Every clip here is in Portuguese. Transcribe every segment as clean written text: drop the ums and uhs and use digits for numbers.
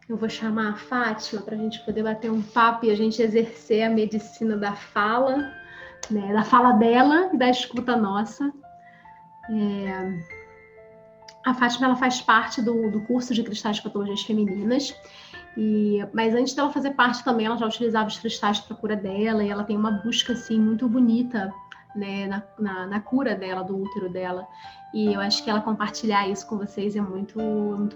eu vou chamar a Fátima para a gente poder bater um papo e a gente exercer a medicina da fala, né? Da fala dela e da escuta nossa. A Fátima ela faz parte do curso de cristais de patologias femininas. Mas antes dela fazer parte também, ela já utilizava os cristais para a cura dela, e ela tem uma busca assim muito bonita, né, na cura dela, do útero dela. E eu acho que ela compartilhar isso com vocês é muito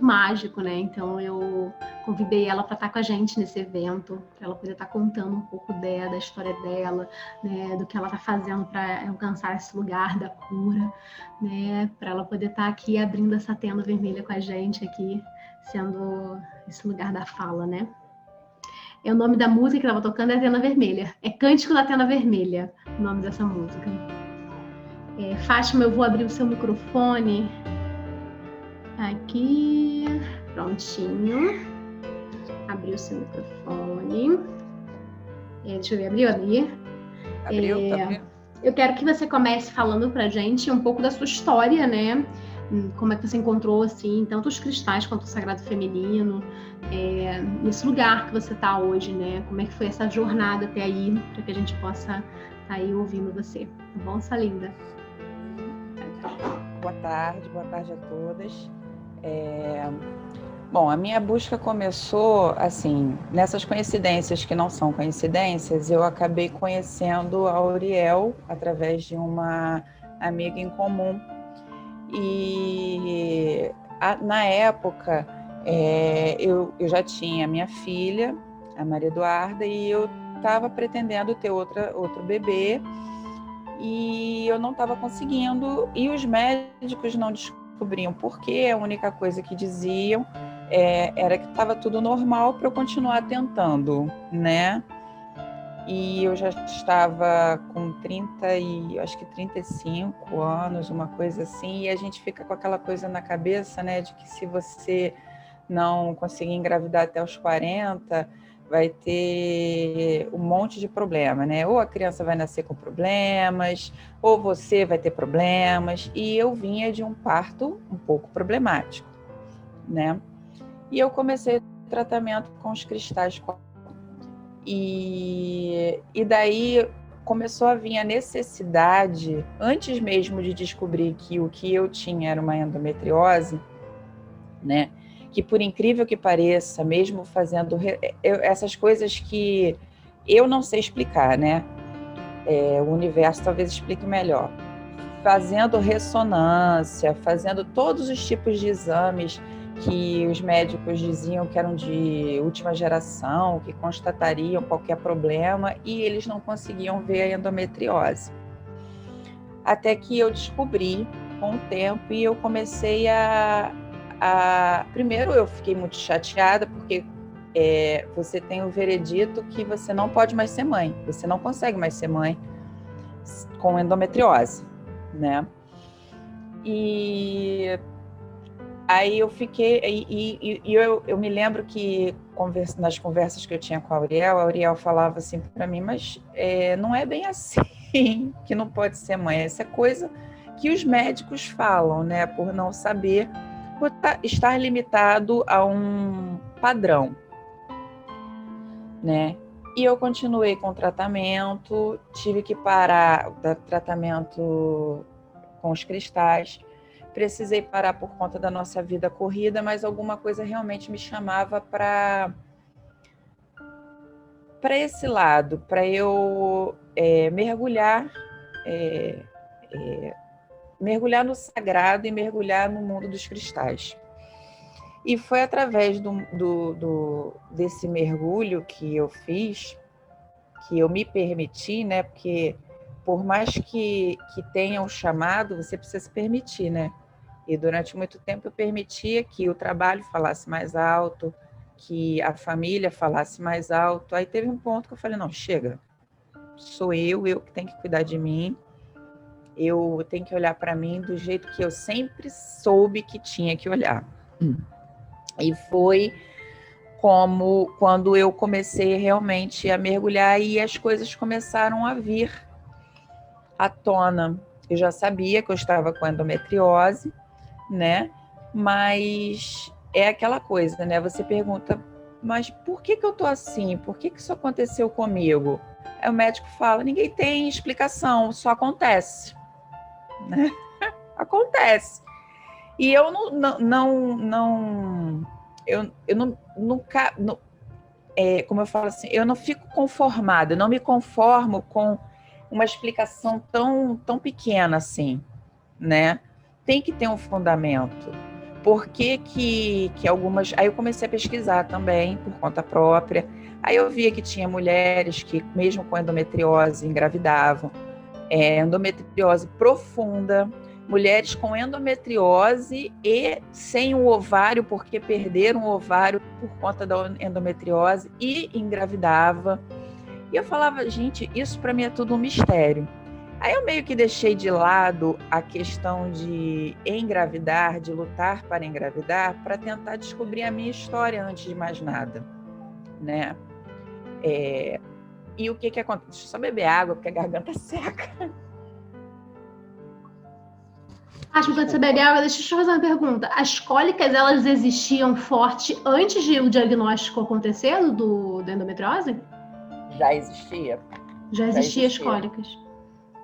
mágico, né? Então eu convidei ela para estar com a gente nesse evento, para ela poder estar contando um pouco dela, da história dela, né, do que ela está fazendo para alcançar esse lugar da cura, né? Para ela poder estar aqui abrindo essa tenda vermelha com a gente aqui, sendo esse lugar da fala, né? O nome da música que ela estava tocando é Tenda Vermelha. É Cântico da Tenda Vermelha, o nome dessa música. Fátima, eu vou abrir o seu microfone. Aqui, prontinho. Abriu o seu microfone. Deixa eu ver, abriu ali? Abriu, tá abrindo. Eu quero que você comece falando pra gente um pouco da sua história, né? Como é que você encontrou, assim, tanto os cristais quanto o sagrado feminino, nesse lugar que você está hoje, né? Como é que foi essa jornada até aí, para que a gente possa estar aí ouvindo você. Tá bom, sua linda? Boa tarde a todas. Bom, a minha busca começou, assim, nessas coincidências que não são coincidências, eu acabei conhecendo a Auriel através de uma amiga em comum. E na época, eu já tinha minha filha, a Maria Eduarda, e eu estava pretendendo ter outro bebê, e eu não estava conseguindo, e os médicos não descobriam por quê. A única coisa que diziam era que estava tudo normal para eu continuar tentando, né? E eu já estava com 35 anos, uma coisa assim, e a gente fica com aquela coisa na cabeça, né, de que se você não conseguir engravidar até os 40, vai ter um monte de problema, né? Ou a criança vai nascer com problemas, ou você vai ter problemas. E eu vinha de um parto um pouco problemático, né? E eu comecei o tratamento com os cristais. E daí começou a vir a necessidade, antes mesmo de descobrir que o que eu tinha era uma endometriose, né? Que por incrível que pareça, mesmo fazendo essas coisas que eu não sei explicar, né? O universo talvez explique melhor. Fazendo ressonância, fazendo todos os tipos de exames que os médicos diziam que eram de última geração, que constatariam qualquer problema, e eles não conseguiam ver a endometriose. Até que eu descobri com o tempo, e eu comecei Primeiro eu fiquei muito chateada, porque você tem o veredito que você não pode mais ser mãe, você não consegue mais ser mãe com endometriose, né? E aí eu fiquei, eu me lembro que nas conversas que eu tinha com a Auriel falava assim para mim, mas não é bem assim que não pode ser mãe, essa é coisa que os médicos falam, né, por não saber, por estar limitado a um padrão, né? E eu continuei com o tratamento, tive que parar o tratamento com os cristais, precisei parar por conta da nossa vida corrida, mas alguma coisa realmente me chamava para esse lado, para eu mergulhar no sagrado e mergulhar no mundo dos cristais. E foi através desse mergulho que eu fiz, que eu me permiti, né? Porque por mais que tenha um chamado, você precisa se permitir, né? E durante muito tempo eu permitia que o trabalho falasse mais alto, que a família falasse mais alto. Aí teve um ponto que eu falei, não, chega, sou eu que tenho que cuidar de mim, eu tenho que olhar para mim do jeito que eu sempre soube que tinha que olhar. E foi como quando eu comecei realmente a mergulhar e as coisas começaram a vir à tona. Eu já sabia que eu estava com endometriose, né? Mas é aquela coisa, né? Você pergunta mas por que eu tô assim? Por que isso aconteceu comigo? Aí o médico fala, ninguém tem explicação, só acontece, né? Acontece. E eu eu não, nunca, como eu falo assim, eu não fico conformada, eu não me conformo com uma explicação tão pequena assim, né? Tem que ter um fundamento. Por que algumas... Aí eu comecei a pesquisar também, por conta própria. Aí eu via que tinha mulheres que, mesmo com endometriose, engravidavam. Endometriose profunda, mulheres com endometriose e sem o ovário, porque perderam o ovário por conta da endometriose e engravidava. E eu falava, gente, isso para mim é tudo um mistério. Aí eu meio que deixei de lado a questão de engravidar, de lutar para engravidar, para tentar descobrir a minha história antes de mais nada, né? E o que acontece? Deixa eu só beber água, porque a garganta seca. Acho que quando você beber água, deixa eu te fazer uma pergunta. As cólicas, elas existiam forte antes de o diagnóstico acontecer da endometriose? Já existia. Já existiam as cólicas.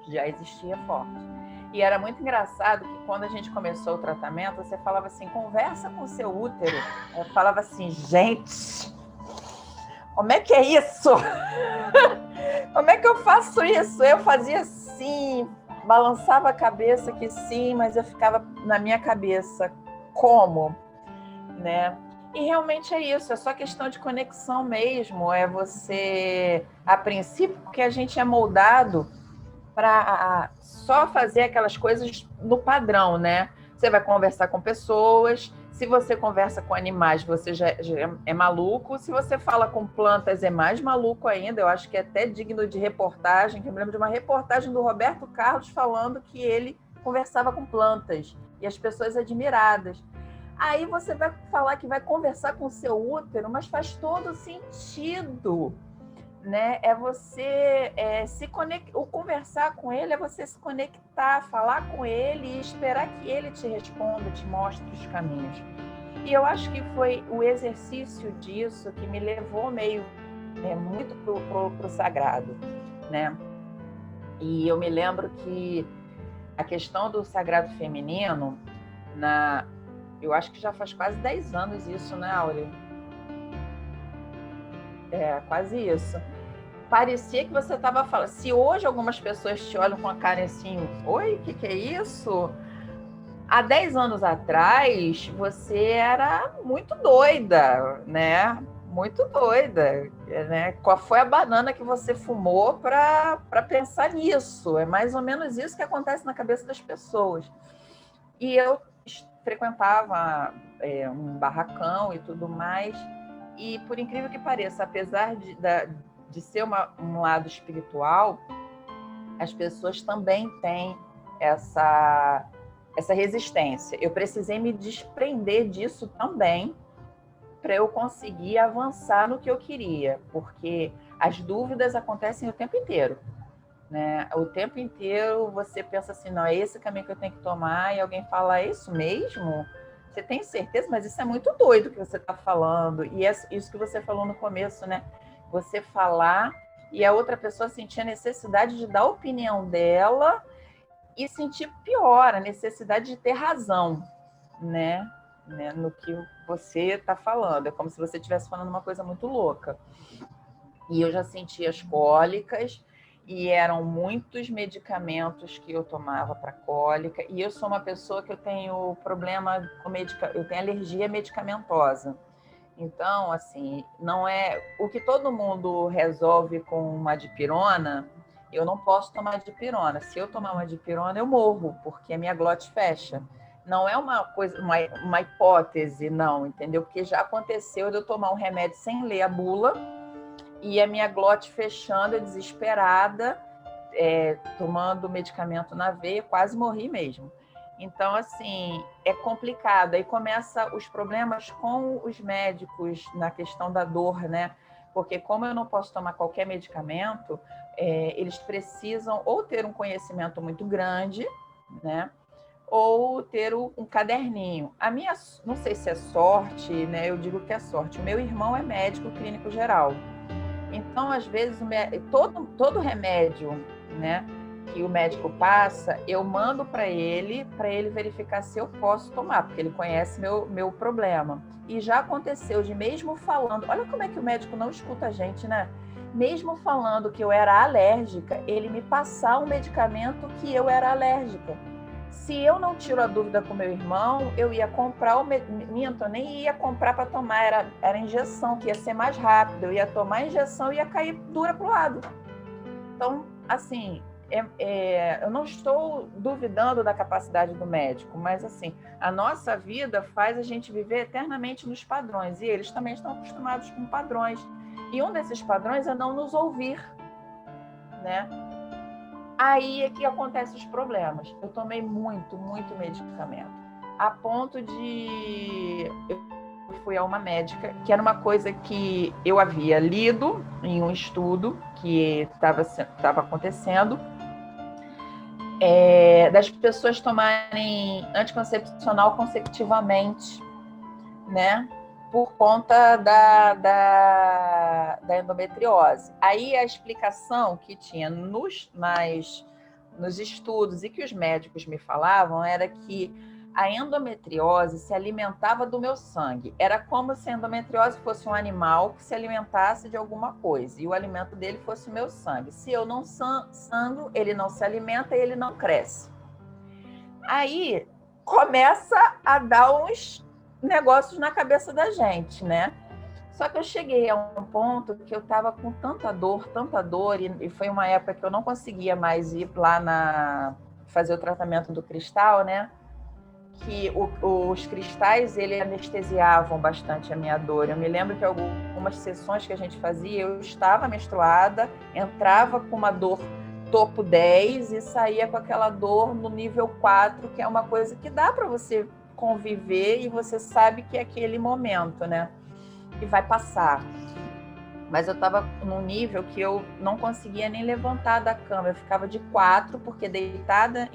Já existia forte. E era muito engraçado que quando a gente começou o tratamento, você falava assim, conversa com o seu útero. Eu falava assim, gente, como é que é isso? Como é que eu faço isso? Eu fazia assim, balançava a cabeça que sim, mas eu ficava na minha cabeça, como? Né? E realmente é isso, é só questão de conexão mesmo, é você, a princípio, porque a gente é moldado para só fazer aquelas coisas no padrão, né? Você vai conversar com pessoas, se você conversa com animais, você já é maluco, se você fala com plantas, é mais maluco ainda, eu acho que é até digno de reportagem, que eu me lembro de uma reportagem do Roberto Carlos falando que ele conversava com plantas, e as pessoas admiradas. Aí você vai falar que vai conversar com o seu útero, mas faz todo sentido, né? É você se conectar, o conversar com ele é você se conectar, falar com ele e esperar que ele te responda, te mostre os caminhos. E eu acho que foi o exercício disso que me levou muito pro sagrado, né? E eu me lembro que a questão do sagrado feminino, eu acho que já faz quase 10 anos isso, né, Áurea? Quase isso. Parecia que você estava falando. Se hoje algumas pessoas te olham com a cara assim, oi, o que é isso? Há 10 anos atrás, você era muito doida, né? Muito doida, né? Qual foi a banana que você fumou para pensar nisso? É mais ou menos isso que acontece na cabeça das pessoas. E eu frequentava um barracão e tudo mais, e por incrível que pareça, apesar de ser um lado espiritual, as pessoas também têm essa resistência. Eu precisei me desprender disso também para eu conseguir avançar no que eu queria, porque as dúvidas acontecem o tempo inteiro, né? O tempo inteiro você pensa assim, não, é esse caminho que eu tenho que tomar, e alguém fala, é isso mesmo? Você tem certeza? Mas isso é muito doido que você está falando. E é isso que você falou no começo, né? Você falar e a outra pessoa sentir a necessidade de dar a opinião dela e sentir pior, a necessidade de ter razão, né? No que você está falando. É como se você estivesse falando uma coisa muito louca. E eu já senti as cólicas, e eram muitos medicamentos que eu tomava para cólica, e eu sou uma pessoa que eu tenho problema com eu tenho alergia medicamentosa. Então, assim, não é o que todo mundo resolve com uma dipirona, eu não posso tomar dipirona. Se eu tomar uma dipirona, eu morro, porque a minha glote fecha. Não é uma coisa, uma hipótese, não, entendeu? Porque já aconteceu de eu tomar um remédio sem ler a bula, e a minha glote fechando, eu desesperada, tomando medicamento na veia, quase morri mesmo. Então, assim, é complicado. Aí começam os problemas com os médicos na questão da dor, né? Porque como eu não posso tomar qualquer medicamento, eles precisam ou ter um conhecimento muito grande, né? ou ter um caderninho. A minha, não sei se é sorte, né? Eu digo que é sorte. O meu irmão é médico clínico geral. Então, às vezes, todo remédio, né, que o médico passa, eu mando para ele verificar se eu posso tomar, porque ele conhece meu problema. E já aconteceu de mesmo falando, olha como é que o médico não escuta a gente, né? Mesmo falando que eu era alérgica, ele me passar um medicamento que eu era alérgica. Se eu não tiro a dúvida com meu irmão, eu ia comprar eu nem ia comprar para tomar, era injeção, que ia ser mais rápido. Eu ia tomar a injeção e ia cair dura para o lado. Então, assim, eu não estou duvidando da capacidade do médico, mas, assim, a nossa vida faz a gente viver eternamente nos padrões, e eles também estão acostumados com padrões. E um desses padrões é não nos ouvir, né? Aí é que acontecem os problemas. Eu tomei muito medicamento, a ponto de... Eu fui a uma médica, que era uma coisa que eu havia lido em um estudo que estava acontecendo, das pessoas tomarem anticoncepcional consecutivamente, né? Por conta da endometriose. Aí a explicação que tinha nos estudos e que os médicos me falavam era que a endometriose se alimentava do meu sangue. Era como se a endometriose fosse um animal que se alimentasse de alguma coisa, e o alimento dele fosse o meu sangue. Se eu não sangro, ele não se alimenta e ele não cresce. Aí começa a dar uns negócios na cabeça da gente, né? Só que eu cheguei a um ponto que eu estava com tanta dor, e foi uma época que eu não conseguia mais ir lá fazer o tratamento do cristal, né? Que os cristais, ele anestesiavam bastante a minha dor. Eu me lembro que algumas sessões que a gente fazia, eu estava menstruada, entrava com uma dor topo 10 e saía com aquela dor no nível 4, que é uma coisa que dá para você conviver e você sabe que é aquele momento, né? Que vai passar. Mas eu estava num nível que eu não conseguia nem levantar da cama. Eu ficava de 4, porque deitada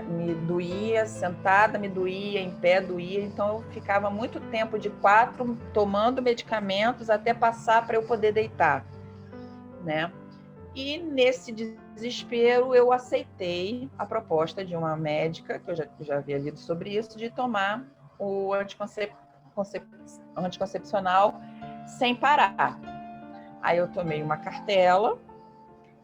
me doía, sentada me doía, em pé doía. Então eu ficava muito tempo de 4 tomando medicamentos até passar para eu poder deitar, né? E nesse desespero eu aceitei a proposta de uma médica, que eu já havia lido sobre isso, de tomar o anticoncepcional sem parar. Aí eu tomei uma cartela,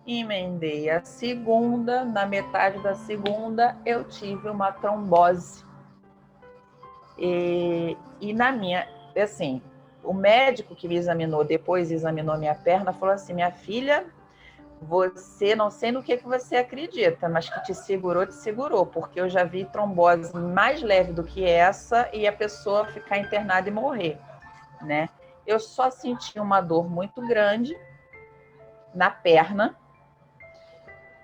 emendei a segunda, na metade da segunda eu tive uma trombose. E na minha, assim, o médico que me examinou, depois examinou minha perna, falou assim: minha filha, você, não sei no que você acredita, mas que te segurou, porque eu já vi trombose mais leve do que essa e a pessoa ficar internada e morrer, né? Eu só senti uma dor muito grande na perna.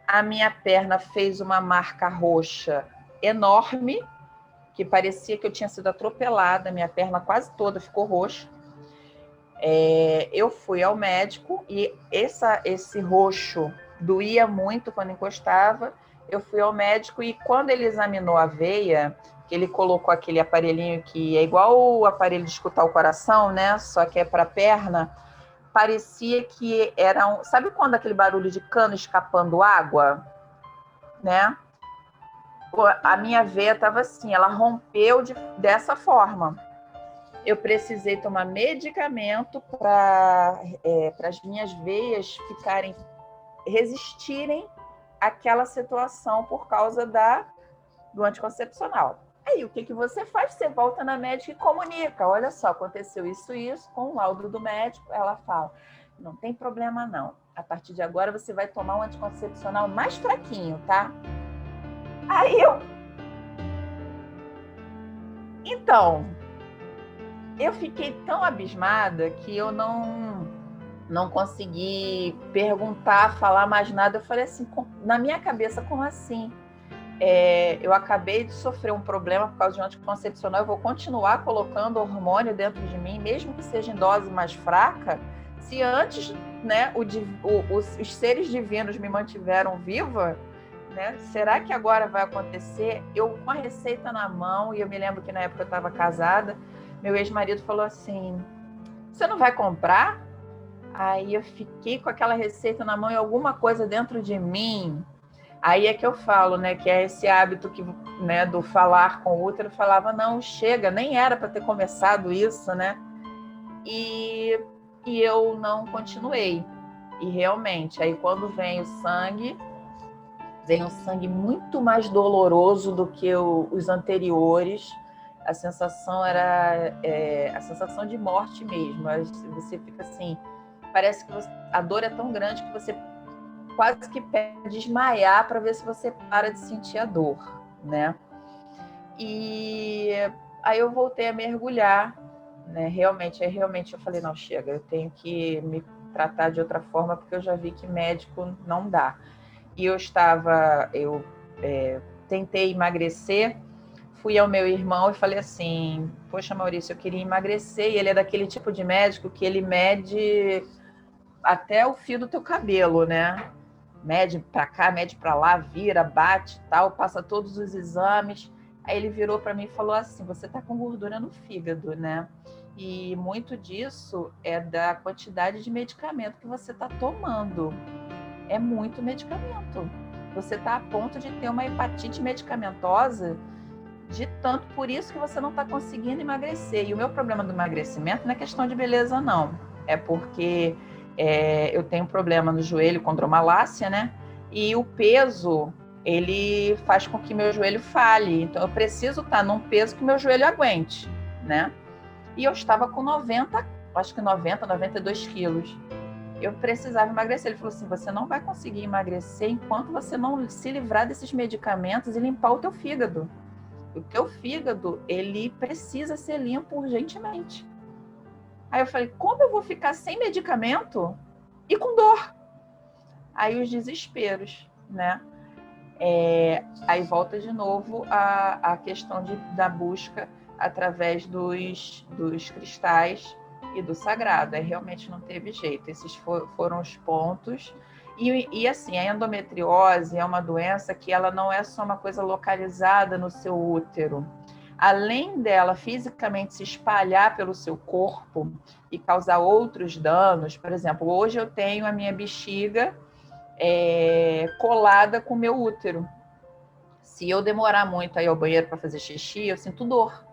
A minha perna fez uma marca roxa enorme, que parecia que eu tinha sido atropelada, minha perna quase toda ficou roxa. Eu fui ao médico e esse roxo doía muito quando encostava. Eu fui ao médico e quando ele examinou a veia, que ele colocou aquele aparelhinho que é igual o aparelho de escutar o coração, né? Só que é para a perna, parecia que era sabe quando aquele barulho de cano escapando água, né? A minha veia estava assim, ela rompeu dessa forma. Eu precisei tomar medicamento para as minhas veias resistirem àquela situação por causa do anticoncepcional. Aí, o que você faz? Você volta na médica e comunica. Olha só, aconteceu isso, com o laudo do médico. Ela fala, não tem problema não. A partir de agora, você vai tomar um anticoncepcional mais fraquinho, tá? Aí Então, eu fiquei tão abismada que eu não consegui perguntar, falar mais nada. Eu falei assim, na minha cabeça, como assim? Eu acabei de sofrer um problema por causa de um anticoncepcional, eu vou continuar colocando hormônio dentro de mim, mesmo que seja em dose mais fraca, se antes, né, os seres divinos me mantiveram viva, né? Será que agora vai acontecer? Eu com a receita na mão, e eu me lembro que na época eu estava casada, meu ex-marido falou assim, você não vai comprar? Aí eu fiquei com aquela receita na mão e alguma coisa dentro de mim. Aí é que eu falo, né, que é esse hábito que, né, do falar com o útero, falava, não, chega, nem era para ter começado isso, né? E eu não continuei. E realmente, aí quando vem um sangue muito mais doloroso do que os anteriores. A sensação era a sensação de morte mesmo. Você fica assim, parece que a dor é tão grande que você quase que pede desmaiar para ver se você para de sentir a dor, né? E aí eu voltei a mergulhar, né? Realmente eu falei, não, chega, eu tenho que me tratar de outra forma, porque eu já vi que médico não dá. E eu tentei emagrecer, fui ao meu irmão e falei assim, poxa, Maurício, eu queria emagrecer, e ele é daquele tipo de médico que ele mede até o fio do teu cabelo, né? Mede para cá, mede para lá, vira, bate, tal, passa todos os exames. Aí ele virou para mim e falou assim, você tá com gordura no fígado, né? E muito disso é da quantidade de medicamento que você tá tomando. É muito medicamento. Você tá a ponto de ter uma hepatite medicamentosa de tanto, por isso que você não está conseguindo emagrecer. E o meu problema do emagrecimento não é questão de beleza, não. É porque eu tenho um problema no joelho, condromalácia, né? E o peso, ele faz com que meu joelho falhe. Então, eu preciso estar num peso que meu joelho aguente, né? E eu estava com 92 quilos. Eu precisava emagrecer. Ele falou assim, você não vai conseguir emagrecer enquanto você não se livrar desses medicamentos e limpar o teu fígado. O teu fígado, ele precisa ser limpo urgentemente. Aí eu falei, como eu vou ficar sem medicamento e com dor? Aí os desesperos, né? Aí volta de novo a questão da busca através dos cristais e do sagrado. Aí realmente não teve jeito. Esses foram os pontos. E assim, a endometriose é uma doença que ela não é só uma coisa localizada no seu útero. Além dela fisicamente se espalhar pelo seu corpo e causar outros danos, por exemplo, hoje eu tenho a minha bexiga colada com o meu útero. Se eu demorar muito a ir ao banheiro para fazer xixi, eu sinto dor,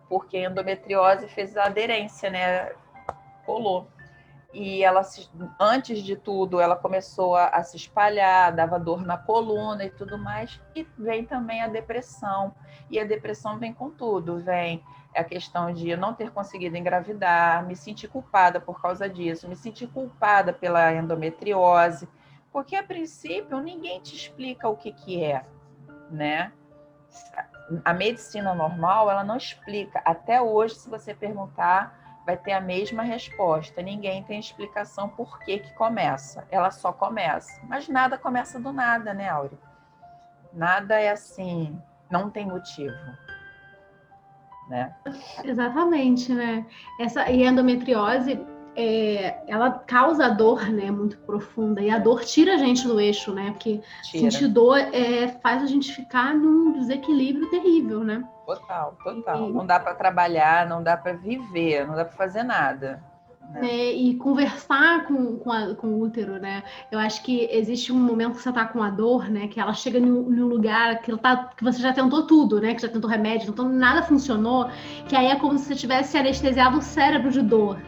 porque a endometriose fez a aderência, né? Colou. E ela, antes de tudo, ela começou a se espalhar, dava dor na coluna e tudo mais. E vem também a depressão. E a depressão vem com tudo. Vem a questão de eu não ter conseguido engravidar, me sentir culpada por causa disso, me sentir culpada pela endometriose. Porque, a princípio, ninguém te explica o que é, né? A medicina normal, ela não explica. Até hoje, se você perguntar, vai ter a mesma resposta. Ninguém tem explicação por que começa. Ela só começa. Mas nada começa do nada, né, Áurea? Nada é assim, não tem motivo, né? Exatamente, né? E a endometriose, ela causa dor, né, muito profunda. E a dor tira a gente do eixo, né? Porque sentir dor faz a gente ficar num desequilíbrio terrível, né? Total. Não dá para trabalhar, não dá para viver, não dá para fazer nada. Né? E conversar com o útero, né? Eu acho que existe um momento que você tá com a dor, né? Que ela chega num lugar que você já tentou tudo, né? Que já tentou remédio, então nada funcionou, que aí é como se você tivesse anestesiado o cérebro de dor.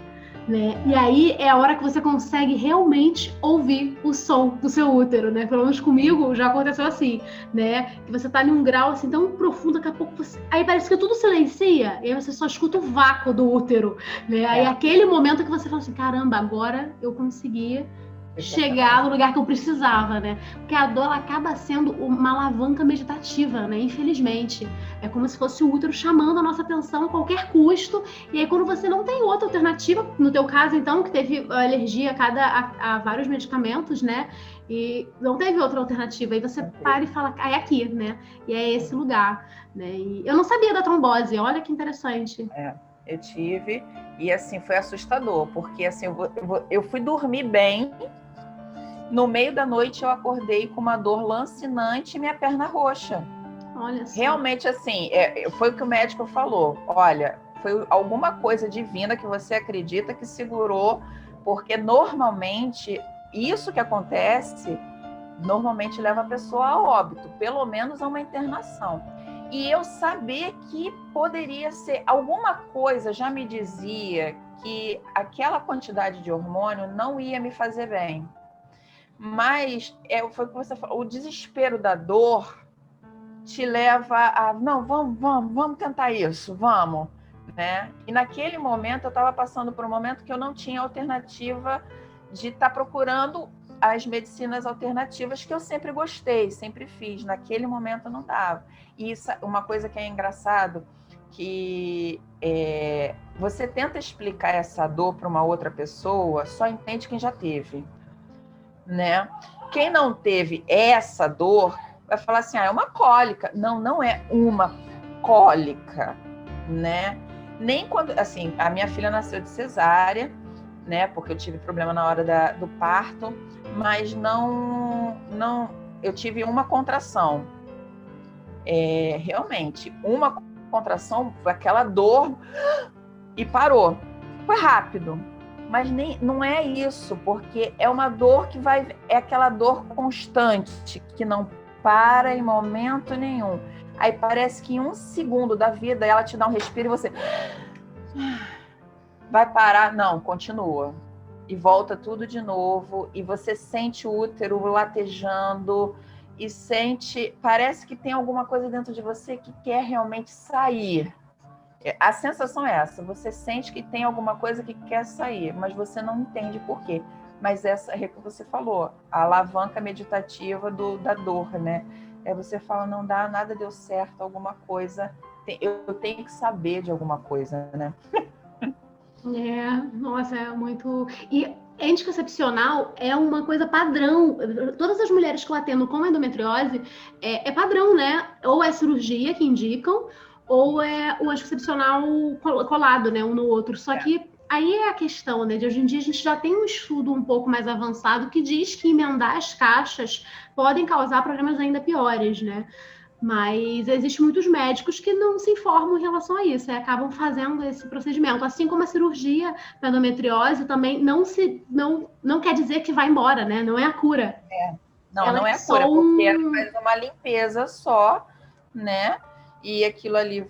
Né? E aí é a hora que você consegue realmente ouvir o som do seu útero, né? Pelo menos comigo já aconteceu assim, né? Que você tá em um grau assim tão profundo, daqui a pouco aí parece que tudo silencia, e aí você só escuta o vácuo do útero, né? Aí é aquele momento que você fala assim, caramba, agora eu consegui chegar no lugar que eu precisava, né? Porque a dor, ela acaba sendo uma alavanca meditativa, né? Infelizmente. É como se fosse o útero chamando a nossa atenção a qualquer custo. E aí, quando você não tem outra alternativa, no teu caso, então, que teve alergia a vários medicamentos, né? E não teve outra alternativa. Aí você para e fala, é aqui, né? E é esse lugar, né? E eu não sabia da trombose, olha que interessante. Eu tive, e assim, foi assustador, porque assim, eu fui dormir bem, No meio da noite eu acordei com uma dor lancinante e minha perna roxa. Olha só. Realmente, assim, foi o que o médico falou. Olha, foi alguma coisa divina que você acredita que segurou, porque normalmente isso que acontece normalmente leva a pessoa a óbito, pelo menos a uma internação. E eu saber que poderia ser alguma coisa, já me dizia que aquela quantidade de hormônio não ia me fazer bem. Mas foi o que você falou, o desespero da dor te leva a, não, vamos tentar isso, vamos, né? E naquele momento eu estava passando por um momento que eu não tinha alternativa de estar procurando as medicinas alternativas que eu sempre gostei, sempre fiz. Naquele momento eu não dava. E isso, uma coisa que é engraçado, que você tenta explicar essa dor para uma outra pessoa, só entende quem já teve, né? Quem não teve essa dor vai falar assim, é uma cólica. Não, não é uma cólica, né? Nem quando, assim, a minha filha nasceu de cesárea, né? Porque eu tive problema na hora do parto, mas não, eu tive uma contração. Realmente, uma contração, foi aquela dor e parou. Foi rápido. Mas não é isso, porque é uma dor que é aquela dor constante, que não para em momento nenhum. Aí parece que em 1 segundo da vida ela te dá um respiro e você vai parar. Não, continua. E volta tudo de novo, e você sente o útero latejando, e parece que tem alguma coisa dentro de você que quer realmente sair. A sensação é essa, você sente que tem alguma coisa que quer sair, mas você não entende por quê. Mas essa é o que você falou, a alavanca meditativa da dor, né? Você fala, não dá, nada deu certo, alguma coisa, eu tenho que saber de alguma coisa, né? Nossa, é muito... E anticoncepcional é uma coisa padrão. Todas as mulheres que eu atendo com endometriose, é padrão, né? Ou é cirurgia que indicam, ou é o anticoncepcional colado, né? Um no outro. Só que aí é a questão, né? De hoje em dia a gente já tem um estudo um pouco mais avançado que diz que emendar as caixas podem causar problemas ainda piores, né? Mas existem muitos médicos que não se informam em relação a isso e acabam fazendo esse procedimento. Assim como a cirurgia para endometriose também não quer dizer que vai embora, né? Não é a cura. Não é a cura, porque ela faz uma limpeza só, né? E aquilo ali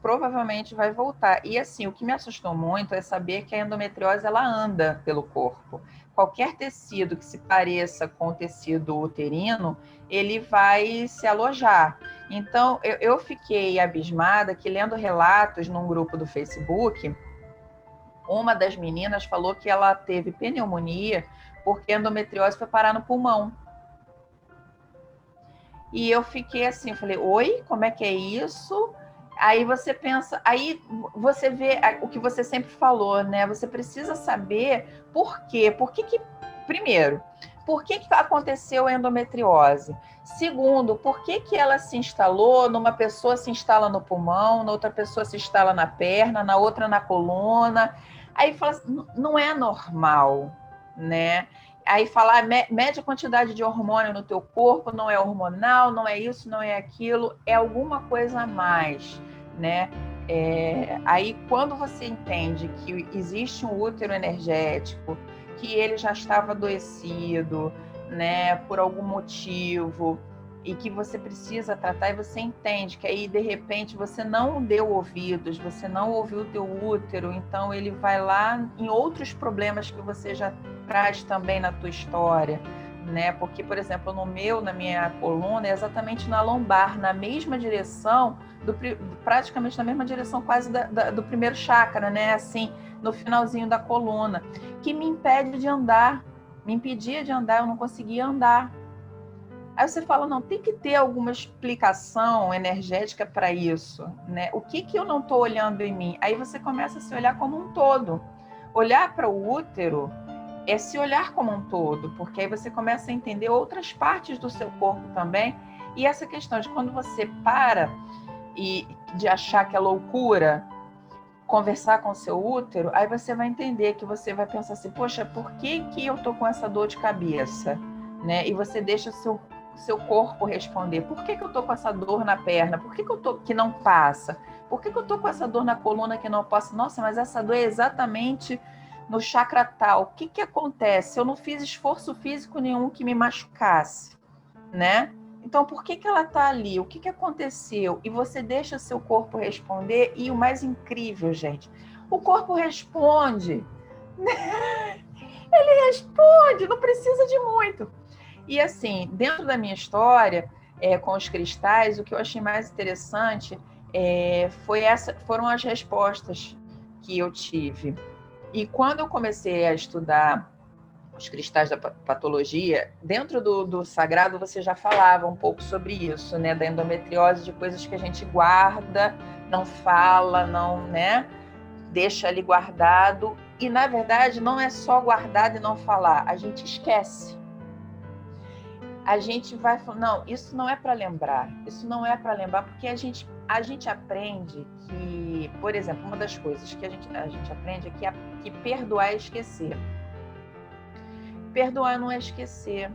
provavelmente vai voltar. E assim, o que me assustou muito é saber que a endometriose ela anda pelo corpo. Qualquer tecido que se pareça com o tecido uterino, ele vai se alojar. Então, eu fiquei abismada que lendo relatos num grupo do Facebook, uma das meninas falou que ela teve pneumonia porque a endometriose foi parar no pulmão. E eu fiquei assim, falei, oi, como é que é isso? Aí você pensa, aí você vê o que você sempre falou, né? Você precisa saber por quê. Primeiro, por que aconteceu a endometriose? Segundo, por que ela se instalou, numa pessoa se instala no pulmão, na outra pessoa se instala na perna, na outra na coluna. Aí fala assim, não é normal, né? Aí falar, mede a quantidade de hormônio no teu corpo, não é hormonal, não é isso, não é aquilo, é alguma coisa a mais, né? Aí quando você entende que existe um útero energético, que ele já estava adoecido, né, por algum motivo, e que você precisa tratar, e você entende que aí, de repente, você não deu ouvidos, você não ouviu o teu útero, então ele vai lá em outros problemas que você já traz também na tua história, né? Porque, por exemplo, na minha coluna, é exatamente na lombar, na mesma direção, praticamente na mesma direção quase do primeiro chakra, né? Assim, no finalzinho da coluna, que me impede de andar, me impedia de andar, eu não conseguia andar. Aí você fala, não, tem que ter alguma explicação energética para isso, né? O que eu não estou olhando em mim? Aí você começa a se olhar como um todo. Olhar para o útero é se olhar como um todo, porque aí você começa a entender outras partes do seu corpo também. E essa questão de quando você para e de achar que é loucura conversar com o seu útero, aí você vai entender que você vai pensar assim, poxa, por que eu tô com essa dor de cabeça? né? E você deixa o seu corpo responder. Por que eu tô com essa dor na perna? Por que eu tô que não passa? Por que eu tô com essa dor na coluna que não passa? Nossa, mas essa dor é exatamente no chakra tal. O que acontece? Eu não fiz esforço físico nenhum que me machucasse, né? Então, por que ela tá ali? O que aconteceu? E você deixa seu corpo responder. E o mais incrível, gente, o corpo responde. Ele responde, não precisa de muito. E assim, dentro da minha história, com os cristais, o que eu achei mais interessante foram as respostas que eu tive. E quando eu comecei a estudar os cristais da patologia, dentro do sagrado você já falava um pouco sobre isso, né? Da endometriose, de coisas que a gente guarda, não fala, não, né? Deixa ali guardado. E, na verdade, não é só guardado e não falar, a gente esquece. A gente vai falar, não, isso não é para lembrar, porque a gente aprende que, por exemplo, uma das coisas que a gente aprende é que perdoar é esquecer. Perdoar não é esquecer.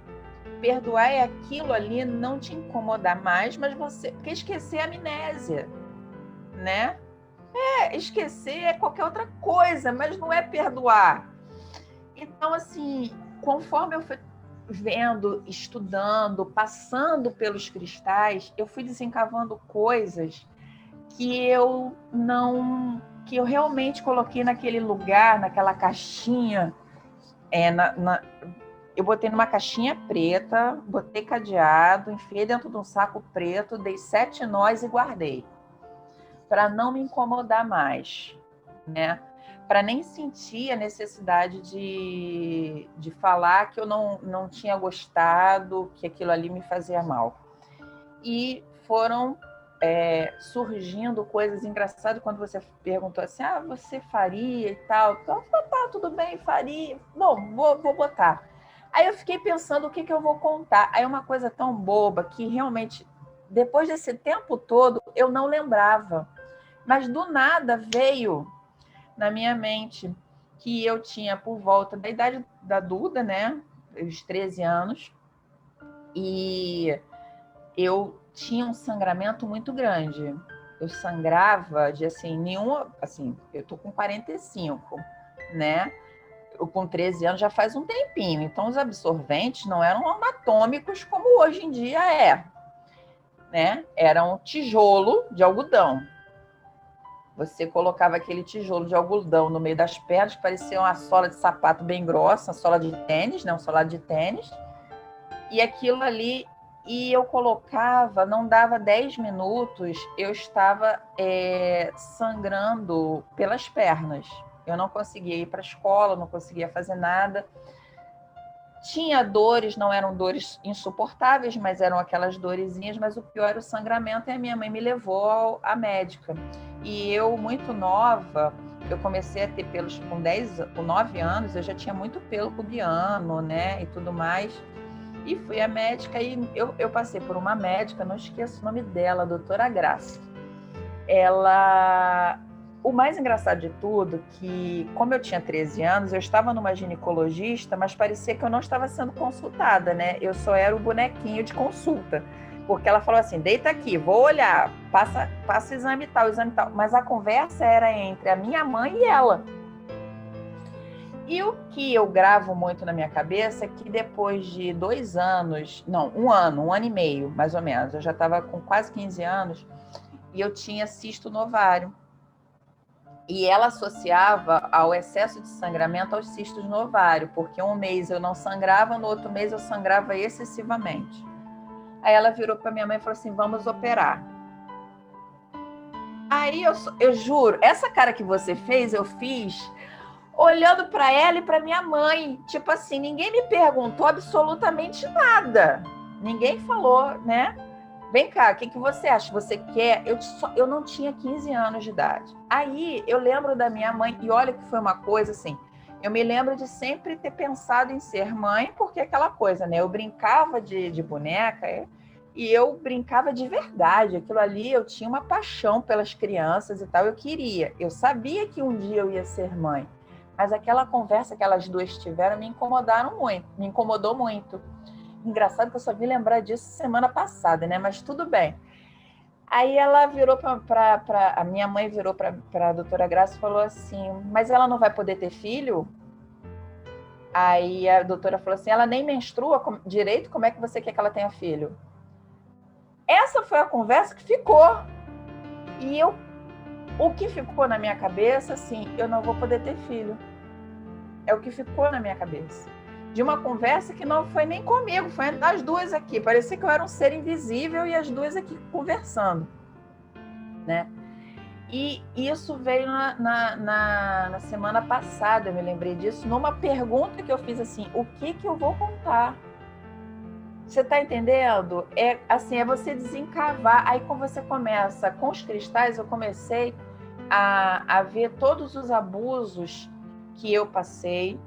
Perdoar é aquilo ali não te incomodar mais, mas porque esquecer é amnésia, né? Esquecer é qualquer outra coisa, mas não é perdoar. Então, assim, conforme eu fui vendo, estudando, passando pelos cristais, eu fui desencavando coisas que eu realmente coloquei naquele lugar, naquela caixinha. Eu botei numa caixinha preta, botei cadeado, enfiei dentro de um saco preto, dei 7 nós e guardei, para não me incomodar mais, né? Para nem sentir a necessidade de falar que eu não tinha gostado, que aquilo ali me fazia mal. E foram surgindo coisas engraçadas quando você perguntou assim, você faria e tal? Então, tá, tudo bem, faria. Bom, vou botar. Aí eu fiquei pensando o que eu vou contar. Aí uma coisa tão boba que realmente, depois desse tempo todo, eu não lembrava. Mas do nada veio na minha mente que eu tinha por volta da idade da Duda, né? Os 13 anos. E eu tinha um sangramento muito grande. Eu sangrava de eu tô com 45, né? Eu com 13 anos já faz um tempinho. Então os absorventes não eram anatômicos como hoje em dia né? Era um tijolo de algodão. Você colocava aquele tijolo de algodão no meio das pernas, parecia uma sola de sapato bem grossa, uma sola de tênis, né? Um solado de tênis. E aquilo ali, eu colocava, não dava 10 minutos, eu estava sangrando pelas pernas. Eu não conseguia ir para a escola, não conseguia fazer nada. Tinha dores, não eram dores insuportáveis, mas eram aquelas dorezinhas, mas o pior era o sangramento, e a minha mãe me levou à médica. E eu, muito nova, eu comecei a ter pelos com 9 anos, eu já tinha muito pelo pubiano, né, e tudo mais. E fui à médica e eu passei por uma médica, não esqueço o nome dela, a doutora Graça. O mais engraçado de tudo, que como eu tinha 13 anos, eu estava numa ginecologista, mas parecia que eu não estava sendo consultada, né? Eu só era o bonequinho de consulta. Porque ela falou assim, deita aqui, vou olhar, passa exame tal. Mas a conversa era entre a minha mãe e ela. E o que eu gravo muito na minha cabeça é que depois de 2 anos, não, um ano e meio, mais ou menos, eu já estava com quase 15 anos, e eu tinha cisto no ovário. E ela associava ao excesso de sangramento aos cistos no ovário, porque um mês eu não sangrava, no outro mês eu sangrava excessivamente. Aí ela virou para minha mãe e falou assim, vamos operar. Aí eu juro, essa cara que você fez, eu fiz olhando para ela e para minha mãe. Tipo assim, ninguém me perguntou absolutamente nada. Ninguém falou, né? Vem cá, o que você acha? Você quer? Eu não tinha 15 anos de idade. Aí eu lembro da minha mãe, e olha que foi uma coisa assim, eu me lembro de sempre ter pensado em ser mãe, porque aquela coisa, né? Eu brincava de boneca e eu brincava de verdade. Aquilo ali, eu tinha uma paixão pelas crianças e tal, eu queria. Eu sabia que um dia eu ia ser mãe. Mas aquela conversa que elas duas tiveram me incomodou muito. engraçado que eu só vim lembrar disso semana passada, né? Mas tudo bem. Aí ela virou a minha mãe virou para a doutora Graça e falou assim, mas ela não vai poder ter filho? Aí a doutora falou assim, ela nem menstrua direito, como é que você quer que ela tenha filho? Essa foi a conversa que ficou. E o que ficou na minha cabeça, assim, eu não vou poder ter filho. É o que ficou na minha cabeça. De uma conversa que não foi nem comigo, foi as duas aqui. Parecia que eu era um ser invisível e as duas aqui conversando, né? E isso veio na semana passada, eu me lembrei disso, numa pergunta que eu fiz assim, o que eu vou contar? Você está entendendo? É assim, é você desencavar. Aí quando você começa com os cristais, eu comecei a ver todos os abusos que eu passei,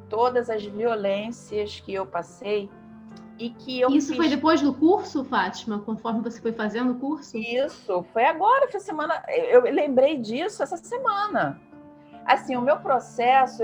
todas as violências que eu passei e que eu Isso foi depois do curso, Fátima? Conforme você foi fazendo o curso? Isso, foi agora, foi semana. Eu lembrei disso essa semana. Assim, o meu processo,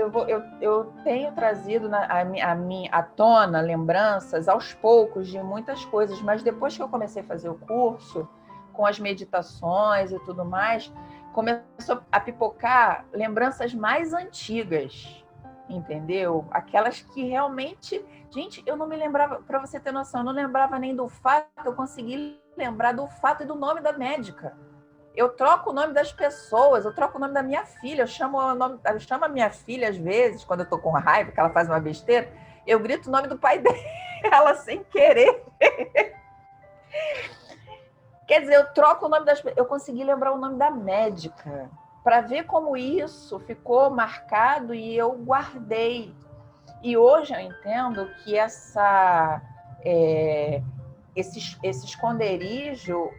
eu tenho trazido à tona lembranças aos poucos de muitas coisas, mas depois que eu comecei a fazer o curso, com as meditações e tudo mais, começou a pipocar lembranças mais antigas, entendeu? Aquelas que realmente... Gente, eu não me lembrava, para você ter noção, eu não lembrava nem do fato, eu consegui lembrar do fato e do nome da médica. Eu troco o nome das pessoas, eu troco o nome da minha filha, eu chamo a minha filha às vezes, quando eu estou com raiva, que ela faz uma besteira, eu grito o nome do pai dela sem querer. Quer dizer, eu troco o nome das pessoas, eu consegui lembrar o nome da médica, para ver como isso ficou marcado e eu guardei. E hoje eu entendo que esse esconderijo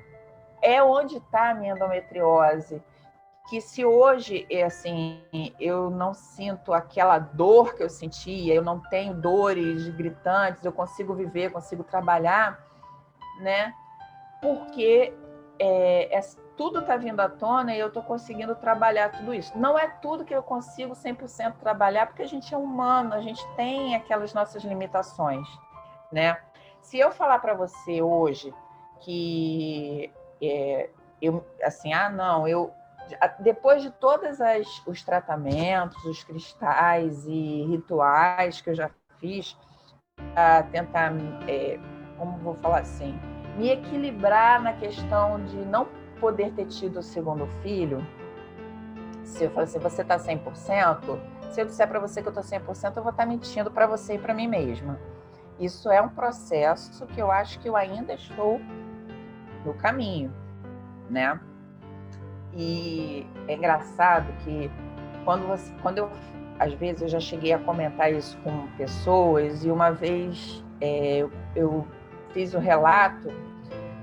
é onde está a minha endometriose. Que se hoje, assim, eu não sinto aquela dor que eu sentia, eu não tenho dores gritantes, eu consigo viver, consigo trabalhar, né? Porque tudo está vindo à tona e eu estou conseguindo trabalhar tudo isso. Não é tudo que eu consigo 100% trabalhar, porque a gente é humano, a gente tem aquelas nossas limitações, né? Se eu falar para você hoje que depois de todos os tratamentos, os cristais e rituais que eu já fiz, a tentar, como vou falar assim, me equilibrar na questão de não poder ter tido o segundo filho, se eu falar assim, você está 100%, se eu disser para você que eu estou 100%, eu vou estar mentindo para você e para mim mesma. Isso é um processo que eu acho que eu ainda estou no caminho, né? E é engraçado que às vezes eu já cheguei a comentar isso com pessoas, e uma vez eu fiz o relato